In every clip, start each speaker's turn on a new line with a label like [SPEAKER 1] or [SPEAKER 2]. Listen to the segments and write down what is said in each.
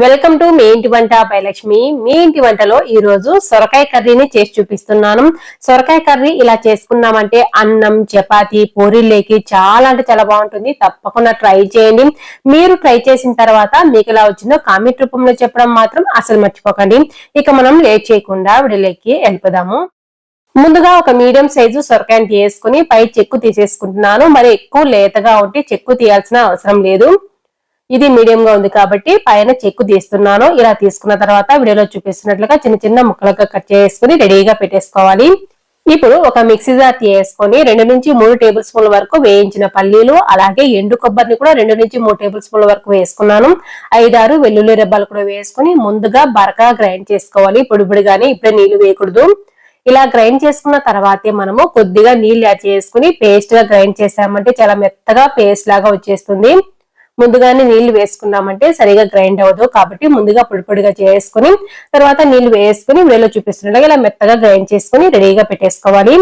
[SPEAKER 1] Welcome to me ఇంటి వంట by Lakshmi. మీ ఇంటి వంటలో ఈ రోజు సొరకాయ కర్రీని చేసి చూపిస్తున్నాను. సొరకాయ కర్రీ ఇలా చేసుకున్నామంటే అన్నం, చపాతి, పూరీలేకి చాలా అంటే చాలా బాగుంటుంది. తప్పకుండా ట్రై చేయండి. మీరు ట్రై చేసిన తర్వాత మీకు ఎలా వచ్చిందో కామెంట్ రూపంలో చెప్పడం మాత్రం అసలు మర్చిపోకండి. ఇక మనం లేట్ చేయకుండా వీడియోలోకి వెళ్ళిపోదాము. ముందుగా ఒక మీడియం సైజు సొరకాయని తీసుకుని పై చెక్కు తీసేసుకుంటున్నాను. మరి ఎక్కువ లేతగా ఉంటే చెక్కు తీయాల్సిన అవసరం లేదు. ఇది మీడియం గా ఉంది కాబట్టి పైన చెక్కు తీస్తున్నాను. ఇలా తీసుకున్న తర్వాత వీడియోలో చూపిస్తున్నట్లుగా చిన్న చిన్న ముక్కలుగా కట్ చేసుకుని రెడీగా పెట్టేసుకోవాలి. ఇప్పుడు ఒక మిక్సీ జార్ తీసుకొని 2 నుంచి 3 టేబుల్ స్పూన్ల వరకు వేయించిన పల్లీలు, అలాగే ఎండు కొబ్బరిని కూడా 2 నుంచి 3 టేబుల్ స్పూన్ల వరకు వేసుకున్నాను. 5-6 వెల్లుల్లి రెబ్బలు కూడా వేసుకుని ముందుగా బరకగా గ్రైండ్ చేసుకోవాలి. పొడిగానే ఇప్పుడే నీళ్లు వేయకూడదు. ఇలా గ్రైండ్ చేసుకున్న తర్వాతే మనము కొద్దిగా నీళ్లు యాడ్ చేసుకుని పేస్ట్ గా గ్రైండ్ చేసామంటే చాలా మెత్తగా పేస్ట్ లాగా వచ్చేస్తుంది. ముందుగానే నీళ్లు వేసుకున్నామంటే సరిగా గ్రైండ్ అవ్వదు. కాబట్టి ముందుగా పొడిగా చేసుకుని తర్వాత నీళ్లు వేసుకుని వీడియోలో చూపిస్తున్నట్టుగా ఇలా మెత్తగా గ్రైండ్ చేసుకుని రెడీగా పెట్టేసుకోవాలి.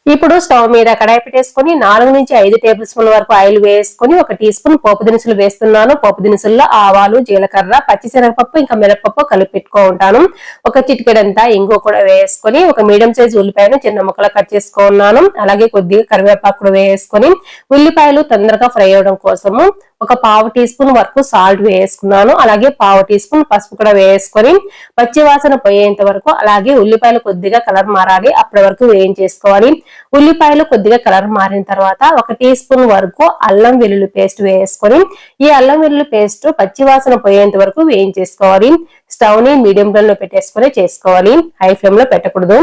[SPEAKER 1] ఇప్పుడు స్టవ్ మీద కడాయి పెట్టేసుకుని 4 నుంచి 5 టేబుల్ స్పూన్ల వరకు ఆయిల్ వేసుకుని 1 టీ స్పూన్ పోపు దినుసులు వేస్తున్నాను. పోపు దినుసుల్లో ఆవాలు, జీలకర్ర, పచ్చిశనగపప్పు ఇంకా మినపప్పు కలిపి పెట్టుకుంటాను. ఒక చిటికెడంతా ఇంగు కూడా వేసుకొని ఒక మీడియం సైజ్ ఉల్లిపాయను చిన్న ముక్కలు కట్ చేసుకున్నాను. అలాగే కొద్దిగా కరివేపాకు కూడా వేసుకొని ఉల్లిపాయలు తొందరగా ఫ్రై అవడం కోసము ఒక 1/2 టీ స్పూన్ వరకు సాల్ట్ వేసుకున్నాను. అలాగే 1/2 టీ స్పూన్ పసుపు కూడా వేసుకొని పచ్చివాసన పోయేంత వరకు అలాగే ఉల్లిపాయలు కొద్దిగా కలర్ మారాలి అప్పటి వరకు వేయించేసుకోవాలి. ఉల్లిపాయలు కొద్దిగా కలర్ మారిన తర్వాత 1 టీ స్పూన్ వరకు అల్లం వెల్లుల్లి పేస్ట్ వేసుకొని ఈ అల్లం వెల్లుల్లి పేస్ట్ పచ్చివాసన పోయేంత వరకు వేయించేసుకోవాలి. స్టవ్ ని మీడియం ఫ్లేమ్ లో పెట్టేసుకొని చేసుకోవాలి. హై ఫ్లేమ్ లో పెట్టకూడదు,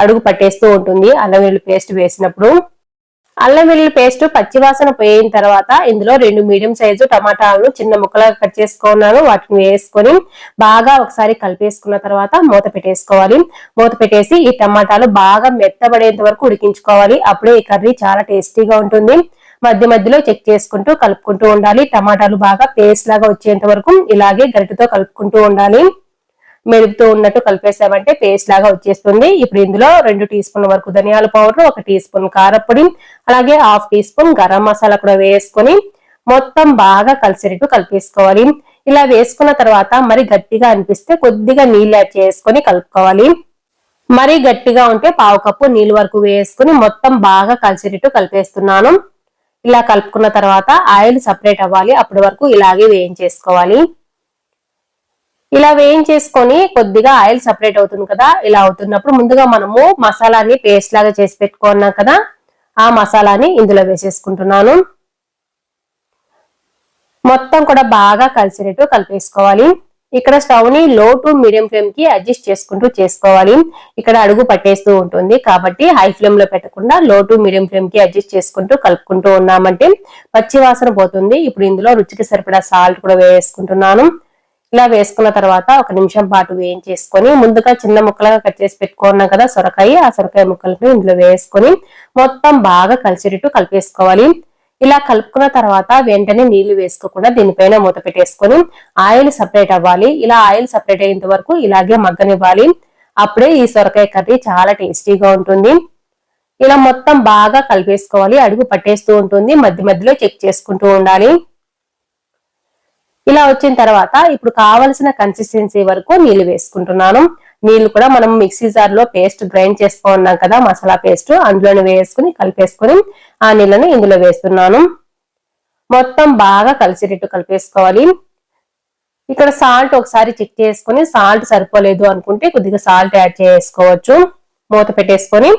[SPEAKER 1] అడుగు పట్టేస్తూ ఉంటుంది అల్లం వెల్లుల్లి పేస్ట్ వేసినప్పుడు. అల్లం వెల్లుల్లి పేస్ట్ పచ్చివాసన పోయిన తర్వాత ఇందులో 2 మీడియం సైజు టమాటాలను చిన్న ముక్కలుగా కట్ చేసుకున్నాను. వాటిని వేసుకొని బాగా ఒకసారి కలిపేసుకున్న తర్వాత మూత పెట్టేసుకోవాలి. మూత పెట్టేసి ఈ టమాటాలు బాగా మెత్తబడేంత వరకు ఉడికించుకోవాలి. అప్పుడే ఈ కర్రీ చాలా టేస్టీగా ఉంటుంది. మధ్యలో చెక్ చేసుకుంటూ కలుపుకుంటూ ఉండాలి. టమాటాలు బాగా పేస్ట్ లాగా వచ్చేంత వరకు ఇలాగే గరిటెతో కలుపుకుంటూ ఉండాలి. మెదుపుతూ ఉన్నట్టు కలిపేసామంటే పేస్ట్ లాగా వచ్చేస్తుంది. ఇప్పుడు ఇందులో 2 టీ స్పూన్ల వరకు ధనియాల పౌడర్, 1 టీ స్పూన్ కారపొడి, అలాగే 1/2 టీ స్పూన్ గరం మసాలా కూడా వేసుకొని మొత్తం బాగా కలిసేటట్టు కలిపేసుకోవాలి. ఇలా వేసుకున్న తర్వాత మరి గట్టిగా అనిపిస్తే కొద్దిగా నీళ్ళు యాడ్ చేసుకొని కలుపుకోవాలి. మరి గట్టిగా ఉంటే 1/2 కప్పు నీళ్ళు వరకు వేసుకుని మొత్తం బాగా కలిసేటట్టు కలిపేస్తున్నాను. ఇలా కలుపుకున్న తర్వాత ఆయిల్ సపరేట్ అవ్వాలి. అప్పటి వరకు ఇలాగే వేయించేసుకోవాలి. ఇలా వేయించేసుకొని కొద్దిగా ఆయిల్ సపరేట్ అవుతుంది కదా, ఇలా అవుతున్నప్పుడు ముందుగా మనము మసాలాని పేస్ట్ లాగా చేసి పెట్టుకున్నాం కదా, ఆ మసాలాని ఇందులో వేసేసుకుంటున్నాను. మొత్తం కూడా బాగా కలిసేటట్టు కలిపేసుకోవాలి. ఇక్కడ స్టవ్ ని లో టు మీడియం ఫ్లేమ్ కి అడ్జస్ట్ చేసుకుంటూ చేసుకోవాలి. ఇక్కడ అడుగు పట్టేస్తూ ఉంటుంది కాబట్టి హై ఫ్లేమ్ లో పెట్టకుండా లో టు మీడియం ఫ్లేమ్ కి అడ్జస్ట్ చేసుకుంటూ కలుపుకుంటూ ఉన్నామంటే పచ్చి వాసన పోతుంది. ఇప్పుడు ఇందులో రుచికి సరిపడా సాల్ట్ కూడా వేసుకుంటున్నాను. ఇలా వేసుకున్న తర్వాత 1 నిమిషం పాటు వేయించేసుకొని ముందుగా చిన్న ముక్కలుగా కట్ చేసి పెట్టుకున్నాం కదా సొరకాయ, ఆ సొరకాయ ముక్కలను ఇందులో వేసుకొని మొత్తం బాగా కలిసేటట్టు కలిపేసుకోవాలి. ఇలా కలుపుకున్న తర్వాత వెంటనే నీళ్లు వేసుకోకుండా దీనిపైన మూత పెట్టేసుకొని ఆయిల్ సపరేట్ అవ్వాలి. ఇలా ఆయిల్ సపరేట్ అయ్యేంత వరకు ఇలాగే మగ్గనివ్వాలి. అప్పుడే ఈ సొరకాయ కర్రీ చాలా టేస్టీగా ఉంటుంది. ఇలా మొత్తం బాగా కలిపేసుకోవాలి. అడుగు పట్టేస్తూ ఉంటుంది, మధ్యలో చెక్ చేసుకుంటూ ఉండాలి. ఇలా వచ్చిన తర్వాత ఇప్పుడు కావలసిన కన్సిస్టెన్సీ వరకు నీళ్లు వేసుకుంటున్నాను. నీళ్లు కూడా మనం మిక్సీ జార్ లో పేస్ట్ గ్రైండ్ చేసుకున్నాం కదా మసాలా పేస్ట్, అందులోనే వేసుకుని కలిపేసుకుని ఆ నీళ్ళని ఇందులో వేస్తున్నాను. మొత్తం బాగా కలిసేటట్టు కలిపేసుకోవాలి. ఇక్కడ సాల్ట్ ఒకసారి చెక్ చేసుకుని సాల్ట్ సరిపోలేదు అనుకుంటే కొద్దిగా సాల్ట్ యాడ్ చేసుకోవచ్చు. మూత పెట్టేసుకొని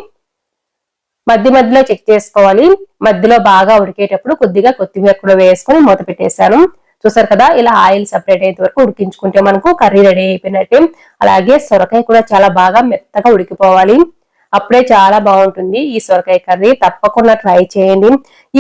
[SPEAKER 1] మధ్యలో చెక్ చేసుకోవాలి. మధ్యలో బాగా ఉడికేటప్పుడు కొద్దిగా కొత్తిమీర కూడా వేసుకొని మూత పెట్టేశాను. చూసారు కదా, ఇలా ఆయిల్ సపరేట్ అయ్యేంత వరకు ఉడికించుకుంటే మనకు కర్రీ రెడీ అయిపోయినట్టే. అలాగే సొరకాయ కూడా చాలా బాగా మెత్తగా ఉడికిపోవాలి. అప్పుడే చాలా బాగుంటుంది ఈ సొరకాయ కర్రీ. తప్పకుండా ట్రై చేయండి.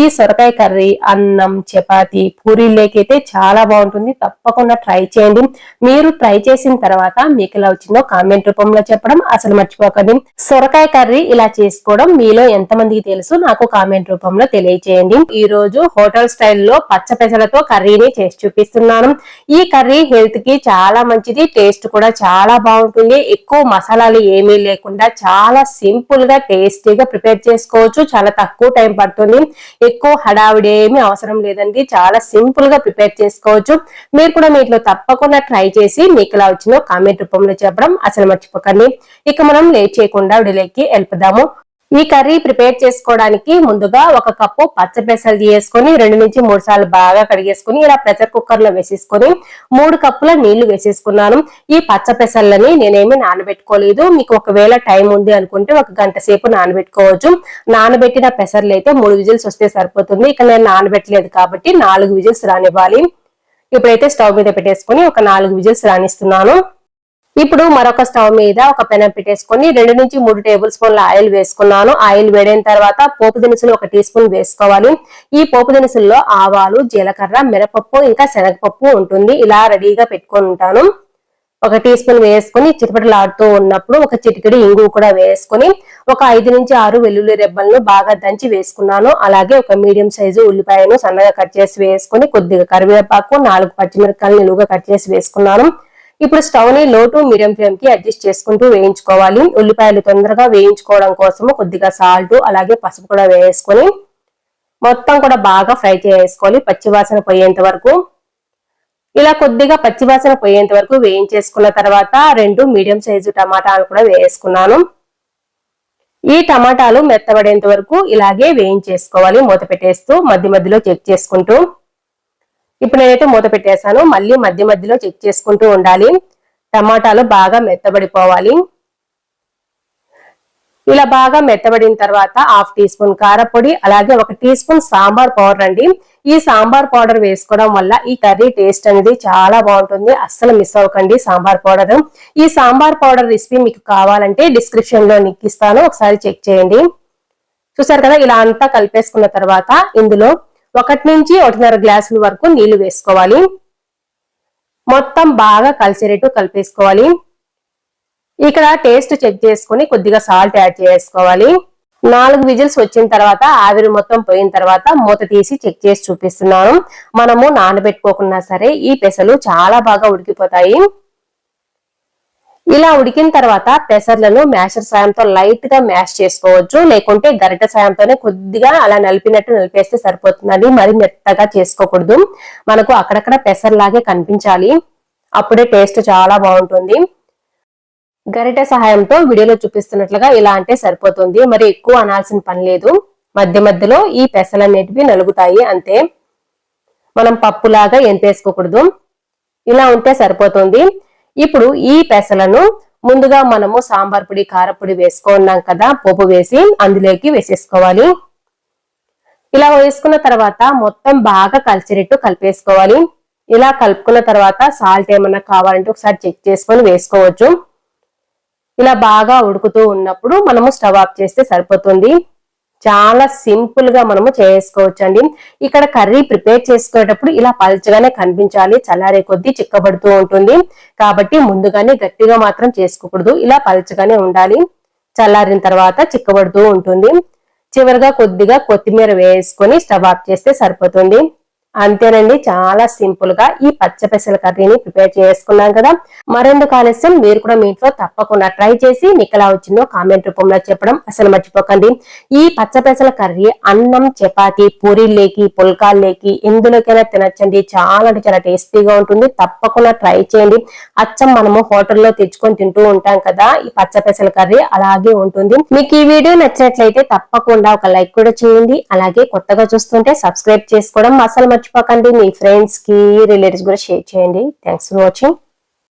[SPEAKER 1] ఈ సొరకాయ కర్రీ అన్నం, చపాతి, పూరీలేకైతే చాలా బాగుంటుంది. తప్పకుండా ట్రై చేయండి. మీరు ట్రై చేసిన తర్వాత మీకు ఎలా వచ్చిందో కామెంట్ రూపంలో చెప్పడం అసలు మర్చిపోకండి. సొరకాయ కర్రీ ఇలా చేసుకోవడం మీలో ఎంతమందికి తెలుసు నాకు కామెంట్ రూపంలో తెలియజేయండి. ఈ రోజు హోటల్ స్టైల్లో పచ్చ పెసలతో కర్రీని చేసి చూపిస్తున్నాను. ఈ కర్రీ హెల్త్ కి చాలా మంచిది, టేస్ట్ కూడా చాలా బాగుంటుంది. ఎక్కువ మసాలాలు ఏమీ లేకుండా చాలా సింపుల్ గా టేస్టీగా ప్రిపేర్ చేసుకోవచ్చు. చాలా తక్కువ టైం పడుతుంది, ఎక్కువ హడావిడి ఏమీ అవసరం లేదండి. చాలా సింపుల్ గా ప్రిపేర్ చేసుకోవచ్చు. మీరు కూడా మీ ఇంట్లో తప్పకుండా ట్రై చేసి మీకు ఎలా వచ్చిందో కామెంట్ రూపంలో చెప్పడం అసలు మర్చిపోకండి. ఇక మనం లేట్ చేయకుండా వీడియోలోకి వెళ్ళిపోదాము. ఈ కర్రీ ప్రిపేర్ చేసుకోవడానికి ముందుగా ఒక కప్పు పచ్చ పెసలు తీసుకొని 2 నుంచి 3 సార్లు బాగా కడిగేసుకుని ఇలా ప్రెషర్ కుక్కర్ లో వేసేసుకొని 3 కప్పుల నీళ్లు వేసేసుకున్నాను. ఈ పచ్చ పెసల్లని నేనేమి నానబెట్టుకోలేదు. మీకు ఒకవేళ టైం ఉంది అనుకుంటే 1 గంట సేపు నానబెట్టుకోవచ్చు. నానబెట్టిన పెసర్లు అయితే 3 విజిల్స్ వస్తే సరిపోతుంది. ఇక నేను నానబెట్టలేదు కాబట్టి 4 విజిల్స్ రానివ్వాలి. ఇప్పుడైతే స్టవ్ మీద పెట్టేసుకొని ఒక 4 విజిల్స్ రానిస్తున్నాను. ఇప్పుడు మరొక స్టవ్ మీద ఒక పెనం పెట్టేసుకొని 2 నుంచి 3 టేబుల్ స్పూన్ల ఆయిల్ వేసుకున్నాను. ఆయిల్ వేడైన తర్వాత పోపు దినుసులు 1 టీ స్పూన్ వేసుకోవాలి. ఈ పోపు దినుసుల్లో ఆవాలు, జీలకర్ర, మినపప్పు ఇంకా శనగపప్పు ఉంటుంది. ఇలా రెడీగా పెట్టుకొని ఉంటాను. 1 టీ స్పూన్ వేసుకుని చిటపటలాడుతూ ఉన్నప్పుడు ఒక చిటికెడు ఇంగు కూడా వేసుకుని ఒక 5 నుంచి 6 వెల్లుల్లి రెబ్బలను బాగా దంచి వేసుకున్నాను. అలాగే ఒక మీడియం సైజు ఉల్లిపాయను సన్నగా కట్ చేసి వేసుకుని కొద్దిగా కరివేపాకు, 4 పచ్చిమిరపకాయలు నిలువుగా కట్ చేసి వేసుకున్నాను. ఇప్పుడు స్టవ్ ని లో టు మీడియం ఫ్లేమ్ కి అడ్జస్ట్ చేసుకుంటూ వేయించుకోవాలి. ఉల్లిపాయలు తొందరగా వేయించుకోవడం కోసము కొద్దిగా సాల్ట్ అలాగే పసుపు కూడా వేసుకొని మొత్తం కూడా బాగా ఫ్రై చేసుకోవాలి, పచ్చివాసన పోయేంత వరకు. ఇలా కొద్దిగా పచ్చివాసన పోయేంత వరకు వేయించేసుకున్న తర్వాత 2 మీడియం సైజు టమాటాలు కూడా వేసుకున్నాను. ఈ టమాటాలు మెత్తబడేంత వరకు ఇలాగే వేయించేసుకోవాలి, మూత పెట్టేస్తూ మధ్య మధ్యలో చెక్ చేసుకుంటూ. ఇప్పుడు నేనైతే మూత పెట్టేశాను. మళ్ళీ మధ్య మధ్యలో చెక్ చేసుకుంటూ ఉండాలి. టమాటాలు బాగా మెత్తబడిపోవాలి. ఇలా బాగా మెత్తబడిన తర్వాత 1/2 టీ స్పూన్ కారపొడి అలాగే 1 టీ స్పూన్ సాంబార్ పౌడర్ అండి. ఈ సాంబార్ పౌడర్ వేసుకోవడం వల్ల ఈ కర్రీ టేస్ట్ అనేది చాలా బాగుంటుంది. అస్సలు మిస్ అవ్వకండి సాంబార్ పౌడర్. ఈ సాంబార్ పౌడర్ రెసిపీ మీకు కావాలంటే డిస్క్రిప్షన్ లో లింక్ ఇస్తాను, ఒకసారి చెక్ చేయండి. చూసారు కదా, ఇలా అంతా కలిపేసుకున్న తర్వాత ఇందులో 1 నుంచి 1.5 గ్లాసుల వరకు నీళ్లు వేసుకోవాలి. మొత్తం బాగా కలిసేటట్టు కలిపేసుకోవాలి. ఇక్కడ టేస్ట్ చెక్ చేసుకుని కొద్దిగా సాల్ట్ యాడ్ చేసుకోవాలి. 4 విజిల్స్ వచ్చిన తర్వాత ఆవిరి మొత్తం పోయిన తర్వాత మూత తీసి చెక్ చేసి చూపిస్తున్నాను. మనము నానబెట్టుకోకున్నా సరే ఈ పెసలు చాలా బాగా ఉడికిపోతాయి. ఇలా ఉడికిన తర్వాత పెసర్లను మ్యాషర్ సాయంతో లైట్ గా మ్యాష్ చేసుకోవచ్చు, లేకుంటే గరిట సాయంతోనే కొద్దిగా అలా నలిపినట్టు నలిపేస్తే సరిపోతుందండి. మరి మెత్తగా చేసుకోకూడదు, మనకు అక్కడక్కడ పెసర్లాగే కనిపించాలి, అప్పుడే టేస్ట్ చాలా బాగుంటుంది. గరిట సహాయంతో వీడియోలో చూపిస్తున్నట్లుగా ఇలా అంటే సరిపోతుంది, మరి ఎక్కువ అనాల్సిన పని లేదు. మధ్య మధ్యలో ఈ పెసలన్నిటివి నలుగుతాయి అంతే, మనం పప్పులాగా ఎంపేసుకోకూడదు. ఇలా ఉంటే సరిపోతుంది. ఇప్పుడు ఈ పెసలను ముందుగా మనము సాంబార్ పొడి, కారపొడి వేసుకున్నాం కదా, పోపు వేసి అందులోకి వేసేసుకోవాలి. ఇలా వేసుకున్న తర్వాత మొత్తం బాగా కలిసేటట్టు కలిపేసుకోవాలి. ఇలా కలుపుకున్న తర్వాత సాల్ట్ ఏమన్నా కావాలంటే ఒకసారి చెక్ చేసుకొని వేసుకోవచ్చు. ఇలా బాగా ఉడుకుతూ ఉన్నప్పుడు మనము స్టవ్ ఆఫ్ చేస్తే సరిపోతుంది. చాలా సింపుల్ గా మనము చేసుకోవచ్చు అండి. ఇక్కడ కర్రీ ప్రిపేర్ చేసుకునేటప్పుడు ఇలా పల్చగానే కనిపించాలి, చల్లారే కొద్దీ చిక్కబడుతూ ఉంటుంది కాబట్టి ముందుగానే గట్టిగా మాత్రం చేసుకోకూడదు, ఇలా పల్చగానే ఉండాలి. చల్లారిన తర్వాత చిక్కబడుతూ ఉంటుంది. చివరిగా కొద్దిగా కొత్తిమీర వేసుకొని స్టవ్ ఆఫ్ చేస్తే సరిపోతుంది. అంతేనండి, చాలా సింపుల్ గా ఈ పచ్చ పెసల కర్రీని ప్రిపేర్ చేసుకున్నాం కదా. మరెందుకు ఆలస్యం, మీరు కూడా మీ ఇంట్లో తప్పకుండా ట్రై చేసి మీకు ఎలా వచ్చిందో కామెంట్ రూపంలో చెప్పడం అసలు మర్చిపోకండి. ఈ పచ్చ పెసల కర్రీ అన్నం, చపాతి, పూరీలేకి, పుల్కాల్లేకి ఎందులోకైనా తినచ్చండి. చాలా అంటే చాలా టేస్టీగా ఉంటుంది, తప్పకుండా ట్రై చేయండి. అచ్చం మనము హోటల్లో తెచ్చుకొని తింటూ ఉంటాం కదా, ఈ పచ్చ పెసల కర్రీ అలాగే ఉంటుంది. మీకు ఈ వీడియో నచ్చినట్లయితే తప్పకుండా ఒక లైక్ కూడా చేయండి. అలాగే కొత్తగా చూస్తుంటే సబ్స్క్రైబ్ చేసుకోవడం అసలు మర్చిపోకండి. మీ ఫ్రెండ్స్ కి, రిలేటివ్స్ కూడా షేర్ చేయండి. Thanks for watching.